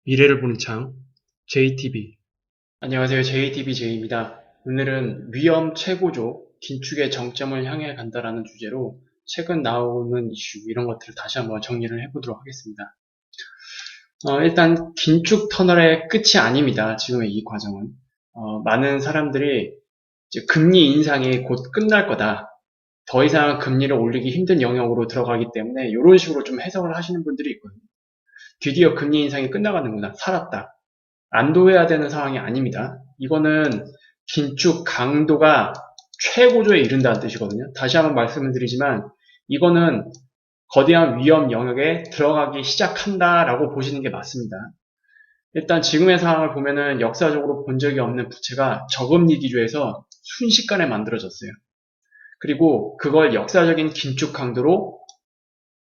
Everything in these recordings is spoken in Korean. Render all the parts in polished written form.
미래를 보는 창, JTB. 안녕하세요. JTBJ입니다. 오늘은 위험 최고조, 긴축의 정점을 향해 간다라는 주제로 최근 나오는 이슈, 이런 것들을 다시 한번 정리를 해보도록 하겠습니다. 일단 긴축 터널의 끝이 아닙니다. 지금의 이 과정은. 많은 사람들이 이제 금리 인상이 곧 끝날 거다. 더 이상 금리를 올리기 힘든 영역으로 들어가기 때문에 이런 식으로 좀 해석을 하시는 분들이 있거든요. 드디어 금리 인상이 끝나가는구나. 살았다. 안도해야 되는 상황이 아닙니다. 이거는 긴축 강도가 최고조에 이른다는 뜻이거든요. 다시 한번 말씀을 드리지만 이거는 거대한 위험 영역에 들어가기 시작한다라고 보시는 게 맞습니다. 일단 지금의 상황을 보면은 역사적으로 본 적이 없는 부채가 저금리 기조에서 순식간에 만들어졌어요. 그리고 그걸 역사적인 긴축 강도로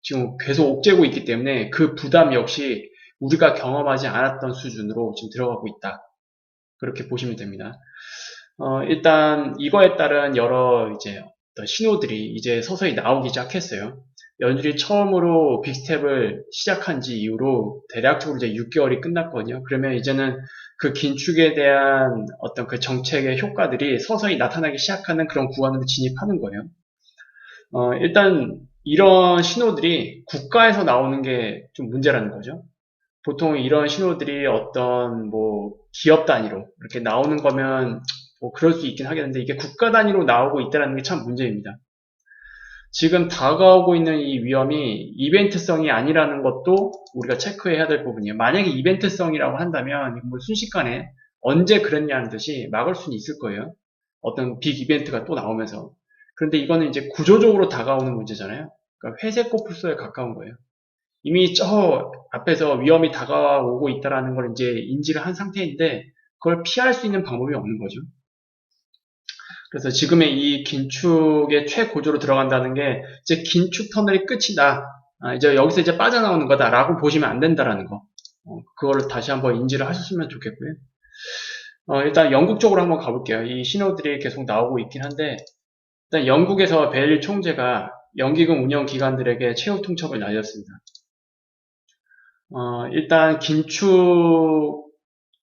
지금 계속 옥죄고 있기 때문에 그 부담 역시 우리가 경험하지 않았던 수준으로 지금 들어가고 있다. 그렇게 보시면 됩니다. 일단 이거에 따른 여러 이제 어떤 신호들이 이제 서서히 나오기 시작했어요. 연준이 처음으로 빅스텝을 시작한 지 이후로 대략적으로 이제 6개월이 끝났거든요. 그러면 이제는 그 긴축에 대한 어떤 그 정책의 효과들이 서서히 나타나기 시작하는 그런 구간으로 진입하는 거예요. 일단 이런 신호들이 국가에서 나오는 게 좀 문제라는 거죠. 보통 이런 신호들이 어떤 뭐 기업 단위로 이렇게 나오는 거면 뭐 그럴 수 있긴 하겠는데 이게 국가 단위로 나오고 있다는 게 참 문제입니다. 지금 다가오고 있는 이 위험이 이벤트성이 아니라는 것도 우리가 체크해야 될 부분이에요. 만약에 이벤트성이라고 한다면 뭐 순식간에 언제 그랬냐는 듯이 막을 수는 있을 거예요. 어떤 빅 이벤트가 또 나오면서. 그런데 이거는 이제 구조적으로 다가오는 문제잖아요. 그러니까 회색 코뿔소에 가까운 거예요. 이미 저 앞에서 위험이 다가오고 있다는 걸 이제 인지를 한 상태인데 그걸 피할 수 있는 방법이 없는 거죠. 그래서 지금의 이 긴축의 최고조로 들어간다는 게 이제 긴축 터널이 끝이다. 이제 여기서 이제 빠져나오는 거다라고 보시면 안 된다라는 거. 그거를 다시 한번 인지를 하셨으면 좋겠고요. 일단 영국 쪽으로 한번 가볼게요. 이 신호들이 계속 나오고 있긴 한데 일단 영국에서 벨 총재가 연기금 운영 기관들에게 최후 통첩을 날렸습니다. 일단 긴축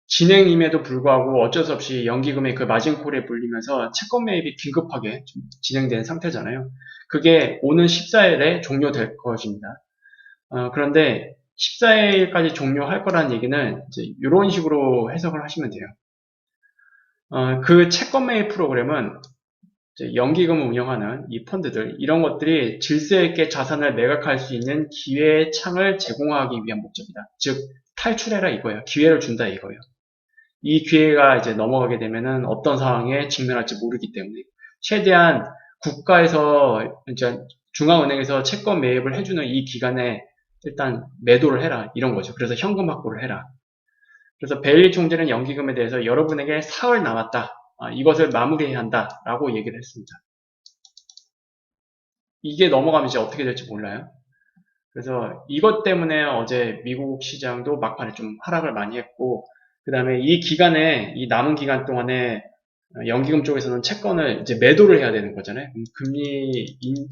진행임에도 불구하고 어쩔 수 없이 연기금의 그 마진콜에 불리면서 채권 매입이 긴급하게 진행된 상태잖아요. 그게 오는 14일에 종료될 것입니다. 그런데 14일까지 종료할 거라는 얘기는 이제 이런 식으로 해석을 하시면 돼요. 그 채권 매입 프로그램은 연기금을 운영하는 이 펀드들 이런 것들이 질서 있게 자산을 매각할 수 있는 기회의 창을 제공하기 위한 목적이다. 즉 탈출해라 이거예요. 기회를 준다 이거예요. 이 기회가 이제 넘어가게 되면은 어떤 상황에 직면할지 모르기 때문에 최대한 국가에서 이제 중앙은행에서 채권 매입을 해주는 이 기간에 일단 매도를 해라 이런 거죠. 그래서 현금 확보를 해라. 그래서 베일리 총재는 연기금에 대해서 여러분에게 사흘 남았다. 이것을 마무리해야 한다라고 얘기를 했습니다. 이게 넘어가면 이제 어떻게 될지 몰라요. 그래서 이것 때문에 어제 미국 시장도 막판에 좀 하락을 많이 했고, 그 다음에 이 기간에, 이 남은 기간 동안에 연기금 쪽에서는 채권을 이제 매도를 해야 되는 거잖아요.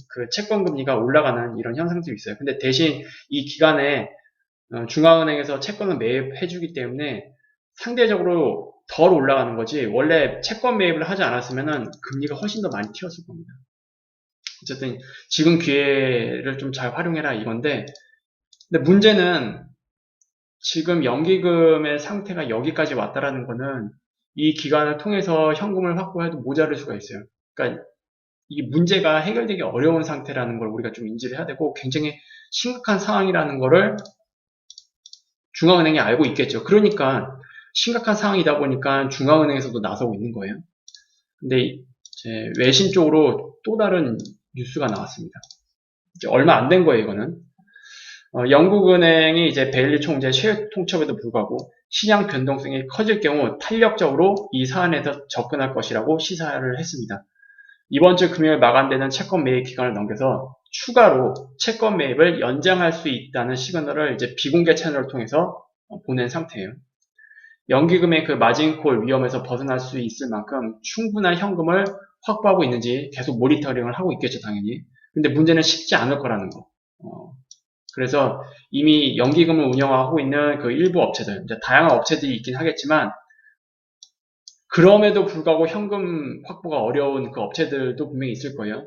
그 채권 금리가 올라가는 이런 현상들이 있어요. 근데 대신 이 기간에 중앙은행에서 채권을 매입해주기 때문에 상대적으로 덜 올라가는 거지, 원래 채권 매입을 하지 않았으면은 금리가 훨씬 더 많이 튀었을 겁니다. 어쨌든 지금 기회를 좀 잘 활용해라 이건데, 근데 문제는 지금 연기금의 상태가 여기까지 왔다라는 거는 이 기간을 통해서 현금을 확보해도 모자랄 수가 있어요. 그러니까 이 문제가 해결되기 어려운 상태라는 걸 우리가 좀 인지를 해야 되고 굉장히 심각한 상황이라는 거를 중앙은행이 알고 있겠죠. 그러니까 심각한 상황이다 보니까 중앙은행에서도 나서고 있는 거예요. 근데 이제 외신 쪽으로 또 다른 뉴스가 나왔습니다. 이제 얼마 안 된 거예요, 이거는. 영국은행이 이제 베일리 총재 최후 통첩에도 불구하고 시장 변동성이 커질 경우 탄력적으로 이 사안에서 접근할 것이라고 시사를 했습니다. 이번 주 금요일 마감되는 채권 매입 기간을 넘겨서 추가로 채권 매입을 연장할 수 있다는 시그널을 이제 비공개 채널을 통해서 보낸 상태예요. 연기금의 그 마진콜 위험에서 벗어날 수 있을 만큼 충분한 현금을 확보하고 있는지 계속 모니터링을 하고 있겠죠, 당연히. 근데 문제는 쉽지 않을 거라는 거. 그래서 이미 연기금을 운영하고 있는 그 일부 업체들, 이제 다양한 업체들이 있긴 하겠지만, 그럼에도 불구하고 현금 확보가 어려운 그 업체들도 분명히 있을 거예요.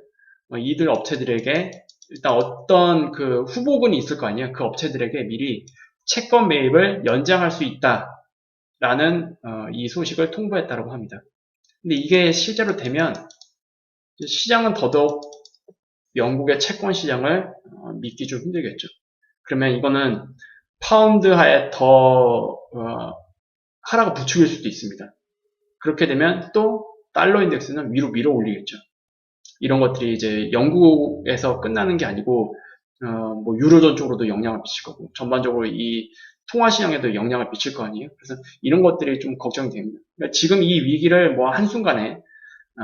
이들 업체들에게 일단 어떤 그 후보군이 있을 거 아니에요. 그 업체들에게 미리 채권 매입을 연장할 수 있다라는 이 소식을 통보했다고 합니다. 근데 이게 실제로 되면 시장은 더더욱 영국의 채권 시장을 믿기 좀 힘들겠죠. 그러면 이거는 파운드하에 더 하락을 부추길 수도 있습니다. 그렇게 되면 또 달러 인덱스는 위로 밀어 올리겠죠. 이런 것들이 이제 영국에서 끝나는 게 아니고 뭐 유로존 쪽으로도 영향을 미칠 거고 전반적으로 이 통화 시장에도 영향을 미칠 거 아니에요. 그래서 이런 것들이 좀 걱정이 됩니다. 그러니까 지금 이 위기를 뭐 한순간에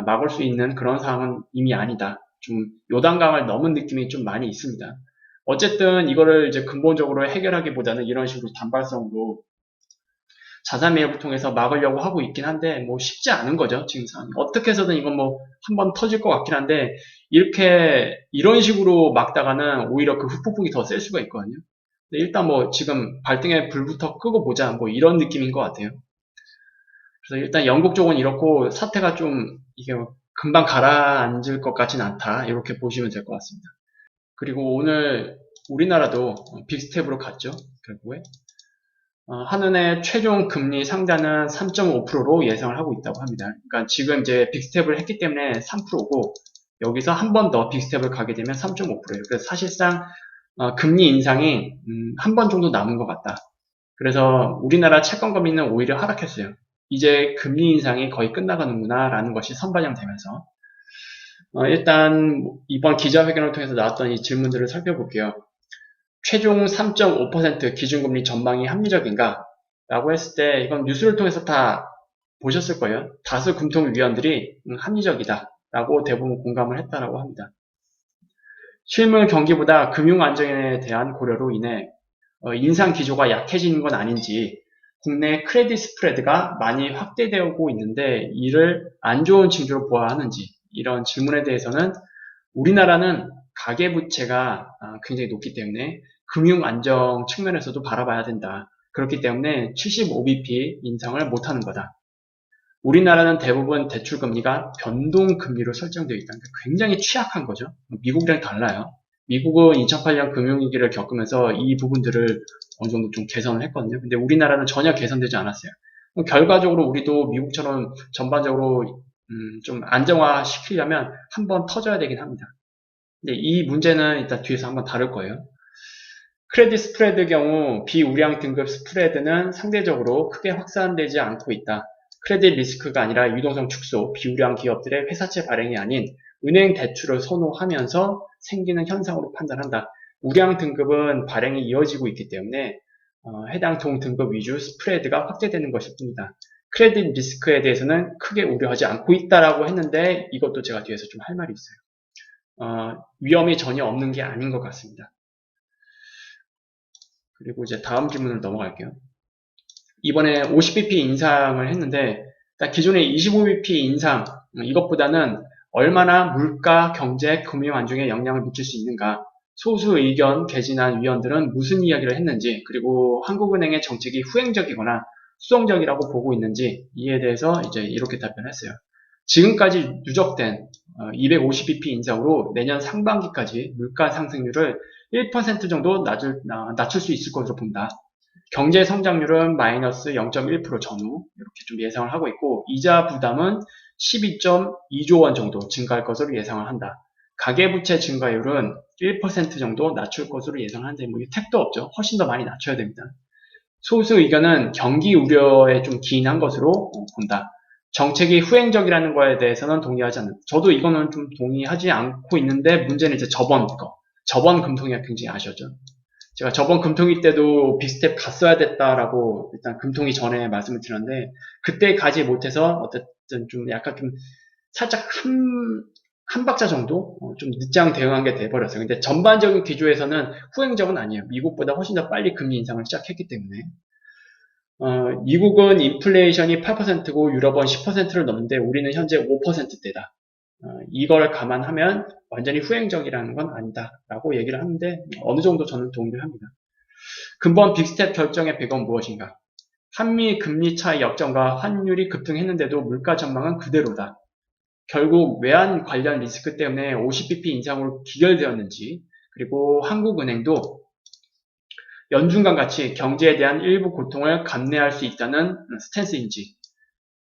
막을 수 있는 그런 상황은 이미 아니다. 좀 요단강을 넘은 느낌이 좀 많이 있습니다. 어쨌든 이거를 이제 근본적으로 해결하기보다는 이런 식으로 단발성으로 자산 매입을 통해서 막으려고 하고 있긴 한데 뭐 쉽지 않은 거죠. 지금 상황이. 어떻게 해서든 이건 뭐 한번 터질 것 같긴 한데 이렇게 이런 식으로 막다가는 오히려 그 후폭풍이 더 셀 수가 있거든요. 근데 일단 뭐 지금 발등에 불부터 끄고 보자 뭐 이런 느낌인 것 같아요. 그래서 일단 영국 쪽은 이렇고 사태가 좀 이게 금방 가라앉을 것 같진 않다. 이렇게 보시면 될 것 같습니다. 그리고 오늘 우리나라도 빅스텝으로 갔죠. 결국에. 한은의 최종 금리 상단은 3.5%로 예상을 하고 있다고 합니다. 그러니까 지금 이제 빅스텝을 했기 때문에 3%고 여기서 한 번 더 빅스텝을 가게 되면 3.5%예요. 그래서 사실상 금리 인상이 한 번 정도 남은 것 같다. 그래서 우리나라 채권 금리는 오히려 하락했어요. 이제 금리 인상이 거의 끝나가는구나 라는 것이 선반영되면서 일단 이번 기자회견을 통해서 나왔던 이 질문들을 살펴볼게요. 최종 3.5% 기준금리 전망이 합리적인가? 라고 했을 때 이건 뉴스를 통해서 다 보셨을 거예요. 다수 금통위원들이 합리적이다 라고 대부분 공감을 했다라고 합니다. 실물 경기보다 금융 안정에 대한 고려로 인해 인상 기조가 약해지는 건 아닌지 국내 크레딧 스프레드가 많이 확대되고 있는데 이를 안 좋은 징조로 보아야 하는지 이런 질문에 대해서는 우리나라는 가계부채가 굉장히 높기 때문에 금융 안정 측면에서도 바라봐야 된다. 그렇기 때문에 75bp 인상을 못하는 거다. 우리나라는 대부분 대출금리가 변동금리로 설정되어 있다는 게 굉장히 취약한 거죠. 미국이랑 달라요. 미국은 2008년 금융위기를 겪으면서 이 부분들을 어느 정도 좀 개선을 했거든요. 근데 우리나라는 전혀 개선되지 않았어요. 결과적으로 우리도 미국처럼 전반적으로 좀 안정화 시키려면 한번 터져야 되긴 합니다. 근데 이 문제는 일단 뒤에서 한번 다룰 거예요. 크레딧 스프레드 경우 비우량 등급 스프레드는 상대적으로 크게 확산되지 않고 있다. 크레딧 리스크가 아니라 유동성 축소, 비우량 기업들의 회사채 발행이 아닌 은행 대출을 선호하면서 생기는 현상으로 판단한다. 우량 등급은 발행이 이어지고 있기 때문에 해당 동등급 위주 스프레드가 확대되는 것일 뿐이다. 크레딧 리스크에 대해서는 크게 우려하지 않고 있다라고 했는데 이것도 제가 뒤에서 좀 할 말이 있어요. 위험이 전혀 없는 게 아닌 것 같습니다. 그리고 이제 다음 질문을 넘어갈게요. 이번에 50bp 인상을 했는데 기존의 25bp 인상 이것보다는 얼마나 물가, 경제, 금융 안정에 영향을 미칠 수 있는가 소수 의견 개진한 위원들은 무슨 이야기를 했는지 그리고 한국은행의 정책이 후행적이거나 수동적이라고 보고 있는지 이에 대해서 이제 이렇게 답변했어요. 지금까지 누적된 250bp 인상으로 내년 상반기까지 물가 상승률을 1% 정도 낮출 수 있을 것으로 본다. 경제 성장률은 마이너스 0.1% 전후 이렇게 좀 예상을 하고 있고 이자 부담은 12.2조 원 정도 증가할 것으로 예상을 한다. 가계부채 증가율은 1% 정도 낮출 것으로 예상하는데 뭐 택도 없죠. 훨씬 더 많이 낮춰야 됩니다. 소수 의견은 경기 우려에 좀 기인한 것으로 본다. 정책이 후행적이라는 거에 대해서는 동의하지 않는다. 저도 이거는 좀 동의하지 않고 있는데 문제는 이제 저번 금통위가 굉장히 아쉬웠죠. 제가 저번 금통위 때도 빅스텝 갔어야 됐다라고 일단 금통위 전에 말씀을 드렸는데 그때 가지 못해서 어쨌든 좀 약간 좀 살짝 한 박자 정도 좀 늦장 대응한 게 돼버렸어요. 근데 전반적인 기조에서는 후행적은 아니에요. 미국보다 훨씬 더 빨리 금리 인상을 시작했기 때문에 미국은 인플레이션이 8%고 유럽은 10%를 넘는데 우리는 현재 5%대다. 이걸 감안하면 완전히 후행적이라는 건 아니다라고 얘기를 하는데 어느 정도 저는 동의를 합니다. 근본 빅스텝 결정의 배경은 무엇인가? 한미 금리 차이 역전과 환율이 급등했는데도 물가 전망은 그대로다. 결국 외환 관련 리스크 때문에 50bp 인상으로 기결되었는지, 그리고 한국은행도 연준과 같이 경제에 대한 일부 고통을 감내할 수 있다는 스탠스인지,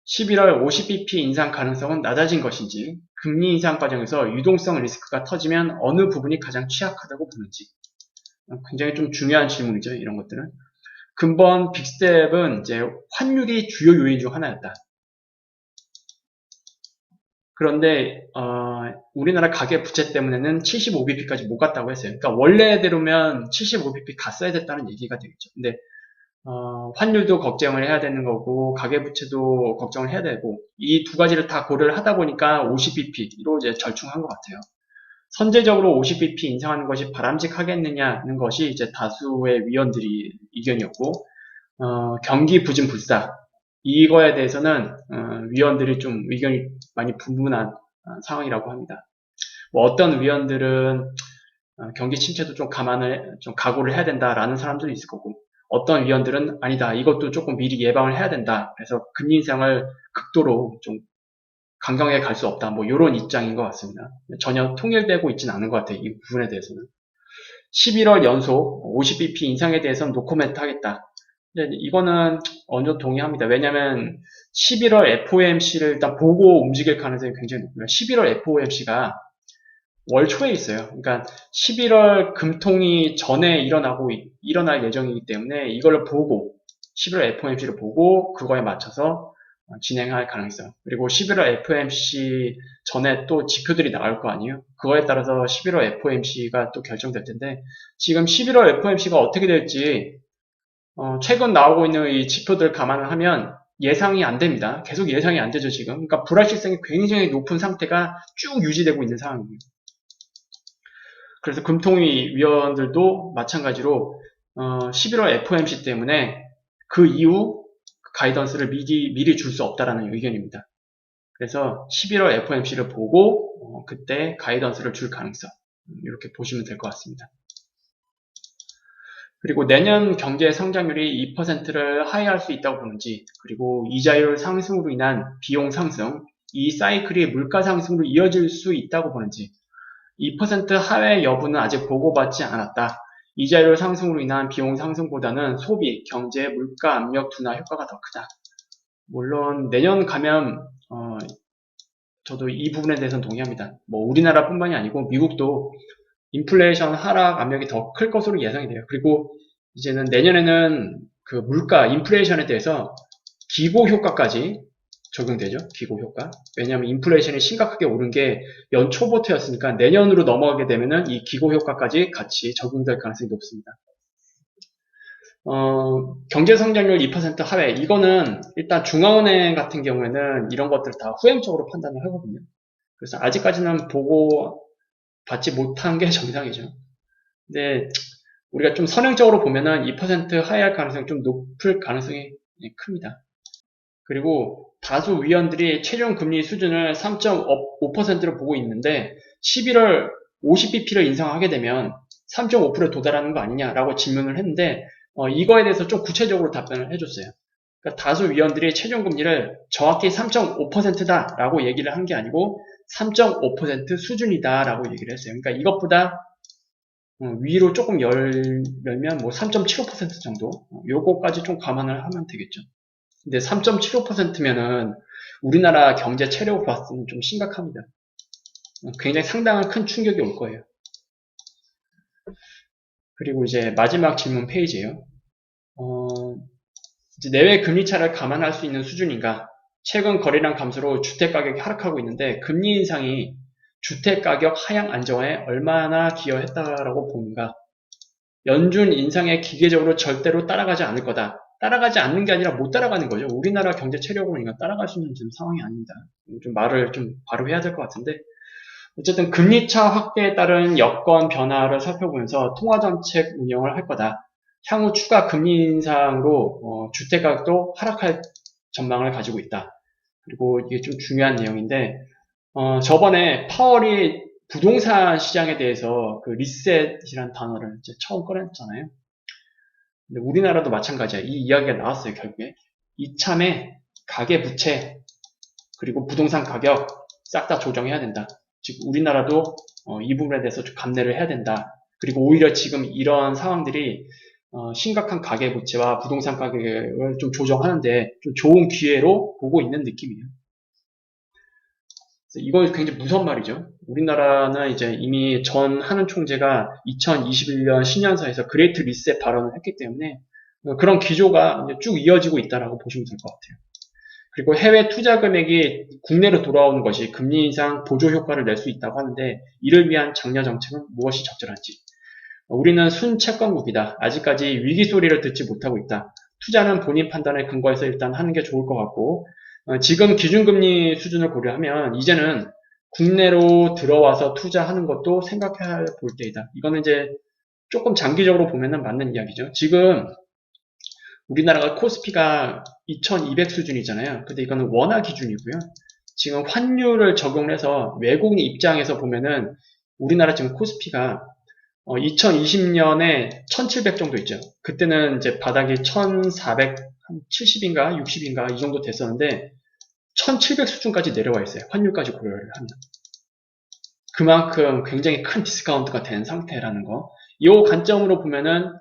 11월 50bp 인상 가능성은 낮아진 것인지, 금리 인상 과정에서 유동성 리스크가 터지면 어느 부분이 가장 취약하다고 보는지. 굉장히 좀 중요한 질문이죠, 이런 것들은. 근본 빅스텝은 이제 환율이 주요 요인 중 하나였다. 그런데 우리나라 가계 부채 때문에는 75bp까지 못 갔다고 했어요. 그러니까 원래대로면 75bp 갔어야 됐다는 얘기가 되겠죠. 근데 환율도 걱정을 해야 되는 거고 가계 부채도 걱정을 해야 되고 이 두 가지를 다 고려를 하다 보니까 50bp로 이제 절충한 것 같아요. 선제적으로 50bp 인상하는 것이 바람직하겠느냐는 것이 이제 다수의 위원들이 의견이었고 경기 부진 불사 이거에 대해서는 위원들이 좀 의견이 많이 분분한 상황이라고 합니다. 뭐 어떤 위원들은 경기 침체도 좀 각오를 해야 된다라는 사람들도 있을 거고 어떤 위원들은 아니다 이것도 조금 미리 예방을 해야 된다 그래서 금리 인상을 극도로 좀 강경하게 갈 수 없다 뭐 이런 입장인 것 같습니다. 전혀 통일되고 있지는 않은 것 같아요. 이 부분에 대해서는 11월 연속 50bp 인상에 대해서는 노코멘트 하겠다. 이거는 어느 정도 동의합니다. 왜냐하면 11월 FOMC를 일단 보고 움직일 가능성이 굉장히 높고요. 11월 FOMC가 월 초에 있어요. 그러니까 11월 금통이 전에 일어날 예정이기 때문에 이걸 보고 11월 FOMC를 보고 그거에 맞춰서 진행할 가능성. 그리고 11월 FOMC 전에 또 지표들이 나올 거 아니에요. 그거에 따라서 11월 FOMC가 또 결정될 텐데 지금 11월 FOMC가 어떻게 될지 최근 나오고 있는 이 지표들 감안을 하면 예상이 안 됩니다. 계속 예상이 안 되죠, 지금. 그러니까 불확실성이 굉장히 높은 상태가 쭉 유지되고 있는 상황이에요. 그래서 금통위 위원들도 마찬가지로 11월 FOMC 때문에 그 이후 가이던스를 미리 줄 수 없다라는 의견입니다. 그래서 11월 FOMC를 보고 그때 가이던스를 줄 가능성 이렇게 보시면 될 것 같습니다. 그리고 내년 경제 성장률이 2%를 하회할 수 있다고 보는지, 그리고 이자율 상승으로 인한 비용 상승, 이 사이클이 물가 상승으로 이어질 수 있다고 보는지, 2% 하회 여부는 아직 보고받지 않았다. 이자율 상승으로 인한 비용 상승보다는 소비, 경제, 물가 압력 둔화 효과가 더 크다. 물론 내년 가면 저도 이 부분에 대해서는 동의합니다. 뭐 우리나라뿐만이 아니고 미국도 인플레이션 하락 압력이 더 클 것으로 예상이 돼요. 그리고 이제는 내년에는 그 물가, 인플레이션에 대해서 기고 효과까지 적용되죠. 기고 효과. 왜냐하면 인플레이션이 심각하게 오른 게 연초부터였으니까 내년으로 넘어가게 되면은 이 기고 효과까지 같이 적용될 가능성이 높습니다. 경제 성장률 2% 하회. 이거는 일단 중앙은행 같은 경우에는 이런 것들을 다 후행적으로 판단을 하거든요. 그래서 아직까지는 보고 받지 못한 게 정상이죠. 근데 우리가 좀 선행적으로 보면은 2% 하회할 가능성이 좀 높을 가능성이 큽니다. 그리고 다수 위원들이 최종 금리 수준을 3.5%로 보고 있는데 11월 50bp를 인상하게 되면 3.5%에 도달하는 거 아니냐라고 질문을 했는데 이거에 대해서 좀 구체적으로 답변을 해줬어요. 그러니까 다수 위원들이 최종 금리를 정확히 3.5%다라고 얘기를 한 게 아니고 3.5% 수준이다라고 얘기를 했어요. 그러니까 이것보다 위로 조금 열면 뭐 3.75% 정도 요거까지 좀 감안을 하면 되겠죠. 근데 3.75%면은 우리나라 경제 체력으로 봤을 때는 좀 심각합니다. 굉장히 상당한 큰 충격이 올 거예요. 그리고 이제 마지막 질문 페이지예요. 이제 내외 금리 차를 감안할 수 있는 수준인가? 최근 거래량 감소로 주택 가격이 하락하고 있는데 금리 인상이 주택 가격 하향 안정화에 얼마나 기여했다라고 보는가? 연준 인상에 기계적으로 절대로 따라가지 않을 거다. 따라가지 않는 게 아니라 못 따라가는 거죠. 우리나라 경제 체력으로 인가 따라갈 수 있는 지금 상황이 아닙니다. 좀 말을 좀 바로 해야 될 것 같은데 어쨌든 금리차 확대에 따른 여건 변화를 살펴보면서 통화정책 운영을 할 거다. 향후 추가 금리 인상으로 주택가격도 하락할 전망을 가지고 있다. 그리고 이게 좀 중요한 내용인데 저번에 파월이 부동산 시장에 대해서 그 리셋이라는 단어를 이제 처음 꺼냈잖아요. 근데 우리나라도 마찬가지야. 이 이야기가 나왔어요, 결국에. 이참에 가계부채, 그리고 부동산 가격 싹 다 조정해야 된다. 즉, 우리나라도 이 부분에 대해서 좀 감내를 해야 된다. 그리고 오히려 지금 이런 상황들이 심각한 가계부채와 부동산 가격을 좀 조정하는데 좀 좋은 기회로 보고 있는 느낌이에요. 이건 굉장히 무서운 말이죠. 우리나라는 이제 이미 전 한은 총재가 2021년 신년사에서 그레이트 리셋 발언을 했기 때문에 그런 기조가 이제 쭉 이어지고 있다라고 보시면 될 것 같아요. 그리고 해외 투자 금액이 국내로 돌아오는 것이 금리 인상 보조 효과를 낼 수 있다고 하는데 이를 위한 장려 정책은 무엇이 적절한지. 우리는 순채권국이다. 아직까지 위기 소리를 듣지 못하고 있다. 투자는 본인 판단에 근거해서 일단 하는 게 좋을 것 같고 지금 기준금리 수준을 고려하면 이제는 국내로 들어와서 투자하는 것도 생각해야 볼 때이다. 이거는 이제 조금 장기적으로 보면은 맞는 이야기죠. 지금 우리나라가 코스피가 2200 수준이잖아요. 근데 이거는 원화 기준이고요. 지금 환율을 적용해서 외국인 입장에서 보면은 우리나라 지금 코스피가 2020년에 1700 정도 있죠. 그때는 이제 바닥이 1470인가 60인가 이 정도 됐었는데 1700 수준까지 내려와 있어요. 환율까지 고려를 하면. 그만큼 굉장히 큰 디스카운트가 된 상태라는 거. 이 관점으로 보면은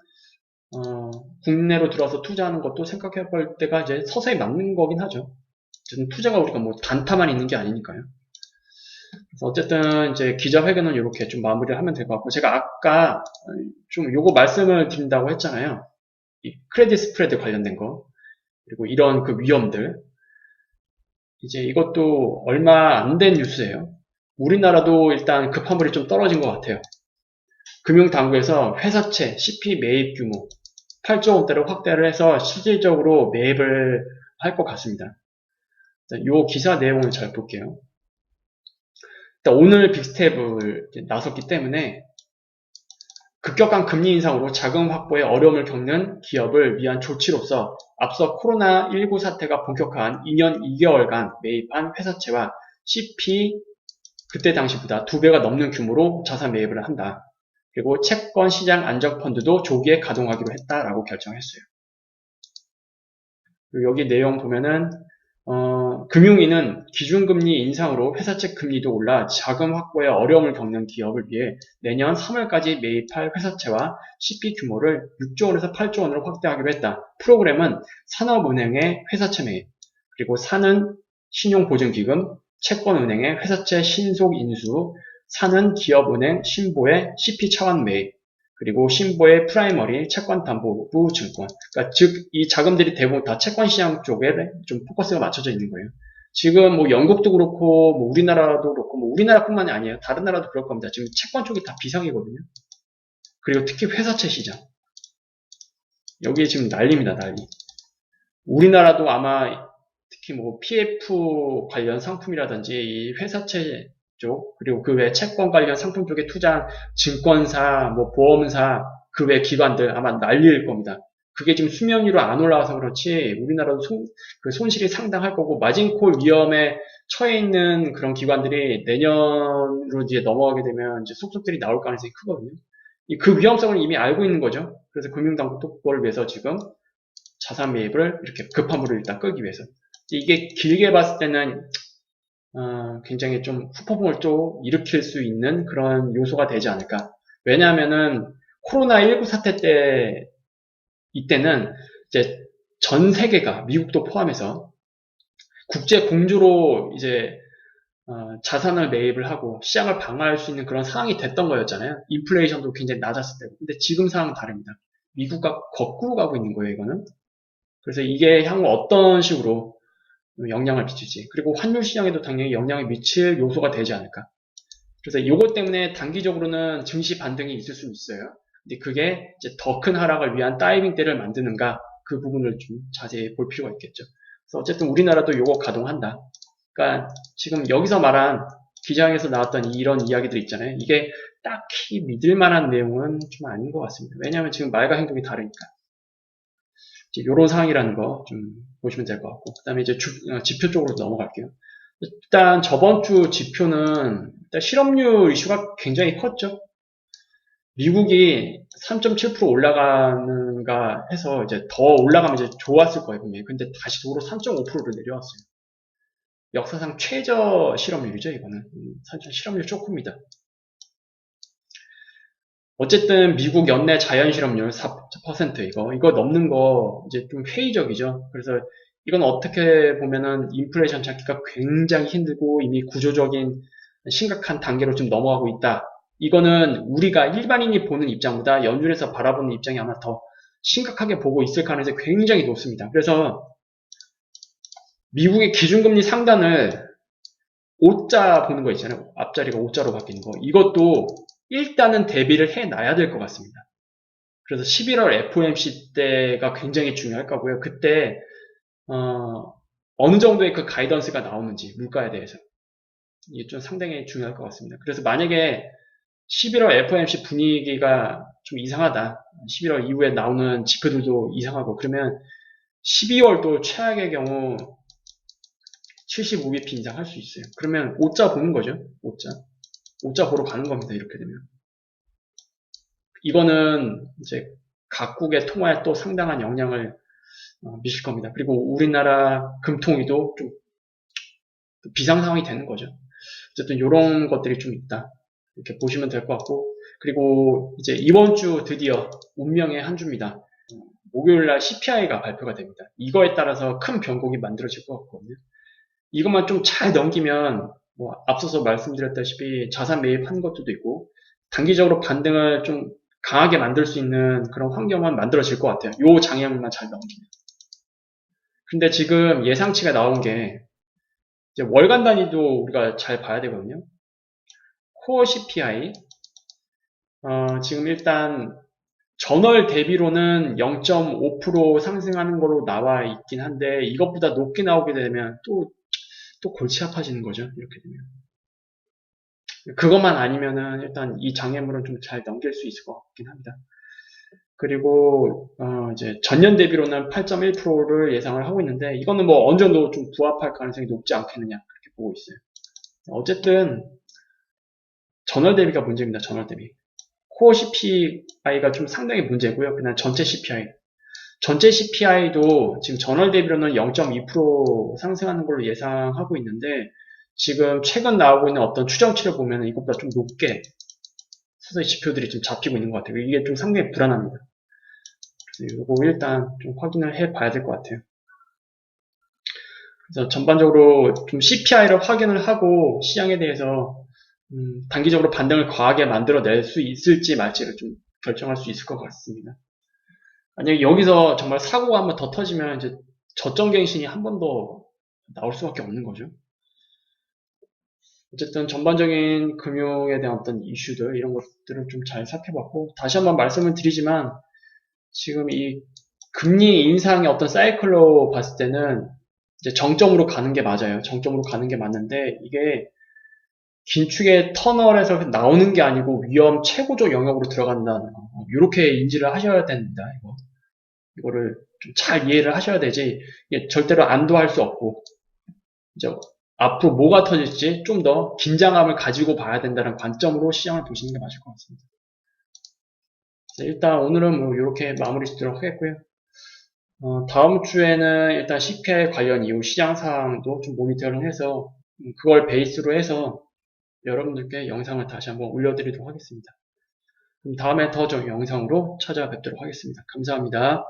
국내로 들어와서 투자하는 것도 생각해 볼 때가 이제 서서히 맞는 거긴 하죠. 투자가 우리가 뭐 단타만 있는 게 아니니까요. 그래서 어쨌든 이제 기자회견은 이렇게 좀 마무리를 하면 될 것 같고, 제가 아까 좀 요거 말씀을 드린다고 했잖아요. 이 크레딧 스프레드 관련된 거, 그리고 이런 그 위험들. 이제 이것도 얼마 안 된 뉴스예요. 우리나라도 일단 급화물이 좀 떨어진 것 같아요. 금융당국에서 회사채, CP 매입 규모 8조 원대로 확대를 해서 실질적으로 매입을 할 것 같습니다. 이 기사 내용을 잘 볼게요. 일단 오늘 빅스텝을 나섰기 때문에 급격한 금리 인상으로 자금 확보에 어려움을 겪는 기업을 위한 조치로서 앞서 코로나19 사태가 본격화한 2년 2개월간 매입한 회사채와 CP 그때 당시보다 2배가 넘는 규모로 자산 매입을 한다. 그리고 채권 시장 안정 펀드도 조기에 가동하기로 했다라고 결정했어요. 그리고 여기 내용 보면은 금융위는 기준금리 인상으로 회사채 금리도 올라 자금 확보에 어려움을 겪는 기업을 위해 내년 3월까지 매입할 회사채와 CP 규모를 6조 원에서 8조 원으로 확대하기로 했다. 프로그램은 산업은행의 회사채 매입, 그리고 사는 신용보증기금, 채권은행의 회사채 신속 인수, 사는 기업은행 신보의 CP 차환 매입, 그리고 신보의 프라이머리 채권담보부 증권. 그러니까 즉 이 자금들이 대부분 다 채권 시장 쪽에 좀 포커스가 맞춰져 있는 거예요. 지금 뭐 영국도 그렇고 뭐 우리나라도 그렇고 뭐 우리나라뿐만이 아니에요. 다른 나라도 그럴 겁니다. 지금 채권 쪽이 다 비상이거든요. 그리고 특히 회사채 시장. 여기에 지금 난리입니다, 난리. 우리나라도 아마 특히 뭐 PF 관련 상품이라든지 이 회사채 쪽, 그리고 그 외 채권 관련 상품 쪽에 투자한 증권사, 뭐 보험사, 그 외 기관들 아마 난리일 겁니다. 그게 지금 수면 위로 안 올라와서 그렇지 우리나라도 그 손실이 상당할 거고 마진콜 위험에 처해 있는 그런 기관들이 내년으로 이제 넘어가게 되면 이제 속속들이 나올 가능성이 크거든요. 그 위험성을 이미 알고 있는 거죠. 그래서 금융당국도 그걸 위해서 지금 자산 매입을 이렇게 급함으로 일단 끌기 위해서. 이게 길게 봤을 때는 굉장히 좀 후폭풍을 또 일으킬 수 있는 그런 요소가 되지 않을까. 왜냐하면은 코로나19 사태 때 이때는 이제 전 세계가 미국도 포함해서 국제 공주로 이제 자산을 매입을 하고 시장을 방어할 수 있는 그런 상황이 됐던 거였잖아요. 인플레이션도 굉장히 낮았을 때고. 근데 지금 상황은 다릅니다. 미국가 거꾸로 가고 있는 거예요, 이거는. 그래서 이게 향후 어떤 식으로 영향을 미칠지, 그리고 환율 시장에도 당연히 영향을 미칠 요소가 되지 않을까. 그래서 이것 때문에 단기적으로는 증시 반등이 있을 수 있어요. 근데 그게 이제 더 큰 하락을 위한 다이빙 때를 만드는가, 그 부분을 좀 자세히 볼 필요가 있겠죠. 그래서 어쨌든 우리나라도 이거 가동한다. 그러니까 지금 여기서 말한 기장에서 나왔던 이런 이야기들 있잖아요. 이게 딱히 믿을 만한 내용은 좀 아닌 것 같습니다. 왜냐하면 지금 말과 행동이 다르니까. 이런 상황이라는 거 좀 보시면 될 것 같고, 그 다음에 이제 지표 쪽으로 넘어갈게요. 일단 저번 주 지표는 일단 실업률 이슈가 굉장히 컸죠. 미국이 3.7% 올라가는가 해서 이제 더 올라가면 이제 좋았을 거예요, 분명히. 근데 다시 도로 3.5%로 내려왔어요. 역사상 최저 실업률이죠, 이거는. 사실 실업률 조금입니다. 어쨌든 미국 연내 자연 실업률 4% 이거 넘는 거 이제 좀 회의적이죠. 그래서 이건 어떻게 보면은 인플레이션 잡기가 굉장히 힘들고 이미 구조적인 심각한 단계로 좀 넘어가고 있다. 이거는 우리가 일반인이 보는 입장보다 연준에서 바라보는 입장이 아마 더 심각하게 보고 있을 가능성이 굉장히 높습니다. 그래서 미국의 기준금리 상단을 5자 보는 거 있잖아요. 앞자리가 5자로 바뀌는 거. 이것도 일단은 대비를 해놔야 될 것 같습니다. 그래서 11월 FOMC 때가 굉장히 중요할 거고요. 그때 어느 정도의 그 가이던스가 나오는지 물가에 대해서 이게 좀 상당히 중요할 것 같습니다. 그래서 만약에 11월 FOMC 분위기가 좀 이상하다. 11월 이후에 나오는 지표들도 이상하고 그러면 12월도 최악의 경우 75bp 이상 할 수 있어요. 그러면 5자 보는 거죠. 5자 보러 가는 겁니다. 이렇게 되면. 이거는 이제 각국의 통화에 또 상당한 영향을 미칠 겁니다. 그리고 우리나라 금통위도 좀 비상 상황이 되는 거죠. 어쨌든 이런 것들이 좀 있다. 이렇게 보시면 될 것 같고 그리고 이제 이번 주 드디어 운명의 한 주입니다. 목요일날 CPI가 발표가 됩니다. 이거에 따라서 큰 변곡이 만들어질 것 같거든요. 이것만 좀 잘 넘기면 뭐 앞서서 말씀드렸다시피 자산 매입하는 것도 있고 단기적으로 반등을 좀 강하게 만들 수 있는 그런 환경만 만들어질 것 같아요. 요 장애물만 잘 넘기면. 근데 지금 예상치가 나온 게 이제 월간 단위도 우리가 잘 봐야 되거든요. 코어 CPI 지금 일단 전월 대비로는 0.5% 상승하는 걸로 나와 있긴 한데 이것보다 높게 나오게 되면 또 골치 아파지는 거죠. 이렇게 되면. 그것만 아니면은 일단 이 장애물은 좀 잘 넘길 수 있을 것 같긴 합니다. 그리고 이제 전년 대비로는 8.1%를 예상을 하고 있는데 이거는 뭐 어느 정도 좀 부합할 가능성이 높지 않겠느냐 그렇게 보고 있어요. 어쨌든 전월 대비가 문제입니다. 전월 대비. 코어 CPI가 좀 상당히 문제고요. 그냥 전체 CPI. 전체 CPI도 지금 전월 대비로는 0.2% 상승하는 걸로 예상하고 있는데 지금 최근 나오고 있는 어떤 추정치를 보면 이것보다 좀 높게 서서히 지표들이 좀 잡히고 있는 것 같아요. 이게 좀 상당히 불안합니다. 그래서 이거 일단 좀 확인을 해 봐야 될 것 같아요. 그래서 전반적으로 좀 CPI를 확인을 하고 시장에 대해서 단기적으로 반등을 과하게 만들어낼 수 있을지 말지를 좀 결정할 수 있을 것 같습니다. 만약에 여기서 정말 사고가 한번 더 터지면 이제 저점갱신이 한 번 더 나올 수밖에 없는 거죠. 어쨌든 전반적인 금융에 대한 어떤 이슈들 이런 것들을 좀 잘 살펴봤고 다시 한번 말씀을 드리지만 지금 이 금리 인상의 어떤 사이클로 봤을 때는 이제 정점으로 가는 게 맞아요. 정점으로 가는 게 맞는데 이게 긴축의 터널에서 나오는 게 아니고 위험 최고조 영역으로 들어간다는 거. 이렇게 인지를 하셔야 됩니다. 이거를 좀 잘 이해를 하셔야 되지. 이게 절대로 안도할 수 없고 이제 앞으로 뭐가 터질지 좀 더 긴장감을 가지고 봐야 된다는 관점으로 시장을 보시는 게 맞을 것 같습니다. 일단 오늘은 뭐 이렇게 마무리 짓도록 하겠고요. 다음 주에는 일단 CPI 관련 이후 시장 상황도 좀 모니터링 해서 그걸 베이스로 해서 여러분들께 영상을 다시 한번 올려드리도록 하겠습니다. 그럼 다음에 더 좋은 영상으로 찾아뵙도록 하겠습니다. 감사합니다.